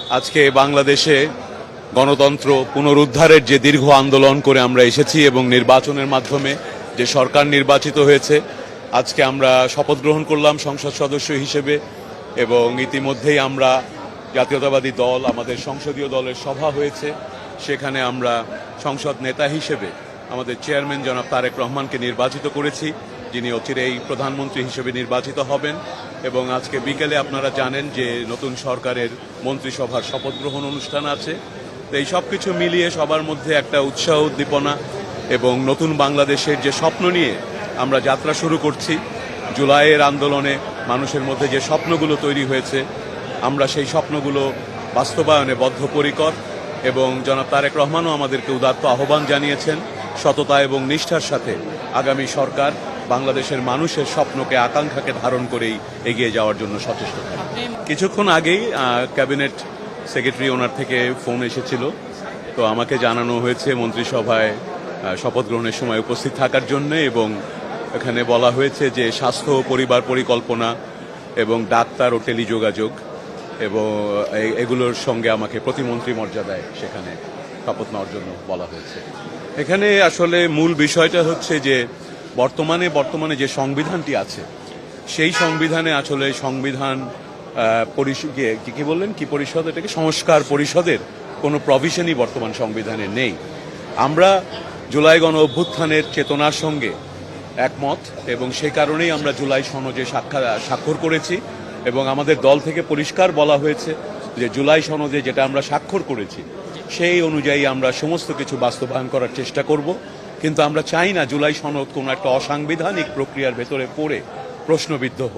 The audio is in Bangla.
আজকে বাংলাদেশে গণতন্ত্র পুনরুদ্ধারের যে দীর্ঘ আন্দোলন করে আমরা এসেছি এবং নির্বাচনের মাধ্যমে যে সরকার নির্বাচিত হয়েছে, আজকে আমরা শপথ গ্রহণ করলাম সংসদ সদস্য হিসেবে এবং ইতিমধ্যেই আমরা জাতীয়তাবাদী দল আমাদের সংসদীয় দলের সভা হয়েছে, সেখানে আমরা সংসদ নেতা হিসেবে আমাদের চেয়ারম্যান জনাব তারেক রহমানকে নির্বাচিত করেছি, যিনি অচিরেই প্রধানমন্ত্রী হিসেবে নির্বাচিত হবেন। এবং আজকে বিকেলে আপনারা জানেন যে নতুন সরকারের মন্ত্রিসভার শপথ গ্রহণ অনুষ্ঠান আছে। তো এই সব কিছু মিলিয়ে সবার মধ্যে একটা উৎসাহ উদ্দীপনা এবং নতুন বাংলাদেশের যে স্বপ্ন নিয়ে আমরা যাত্রা শুরু করছি, জুলাইয়ের আন্দোলনে মানুষের মধ্যে যে স্বপ্নগুলো তৈরি হয়েছে, আমরা সেই স্বপ্নগুলো বাস্তবায়নে বদ্ধপরিকর। এবং জনাব তারেক রহমানও আমাদেরকে উদাত্ত আহ্বান জানিয়েছেন সততা এবং নিষ্ঠার সাথে আগামী সরকার বাংলাদেশের মানুষের স্বপ্নকে আকাঙ্ক্ষাকে ধারণ করেই এগিয়ে যাওয়ার জন্য সচেষ্ট থাকবে। কিছুক্ষণ আগেই ক্যাবিনেট সেক্রেটারি ওনার থেকে ফোন এসেছিল, তো আমাকে জানানো হয়েছে মন্ত্রিসভায় শপথ গ্রহণের সময় উপস্থিত থাকার জন্য, এবং এখানে বলা হয়েছে যে স্বাস্থ্য ও পরিবার পরিকল্পনা এবং ডাক্তার ও টেলিযোগাযোগ এবং এগুলোর সঙ্গে আমাকে প্রতিমন্ত্রী মর্যাদায় সেখানে শপথ নেওয়ার জন্য বলা হয়েছে। এখানে আসলে মূল বিষয়টা হচ্ছে যে বর্তমানে যে সংবিধানটি আছে, সেই সংবিধানে আসলে সংবিধান কি বললেন কি পরিষদ, এটাকে সংস্কার পরিষদের কোনো প্রভিশনই বর্তমান সংবিধানে নেই। আমরা জুলাই গণ অভ্যুত্থানের চেতনার সঙ্গে একমত এবং সে কারণেই আমরা জুলাই সনদে স্বাক্ষর করেছি এবং আমাদের দল থেকে পরিষ্কার বলা হয়েছে যে জুলাই সনদে যেটা আমরা স্বাক্ষর করেছি সেই অনুযায়ী আমরা সমস্ত কিছু বাস্তবায়ন করার চেষ্টা করব। কিন্তু আমরা চাই না জুলাই সনদ কোনো একটা অসাংবিধানিক প্রক্রিয়ার ভেতরে পড়ে প্রশ্নবিদ্ধ হোক।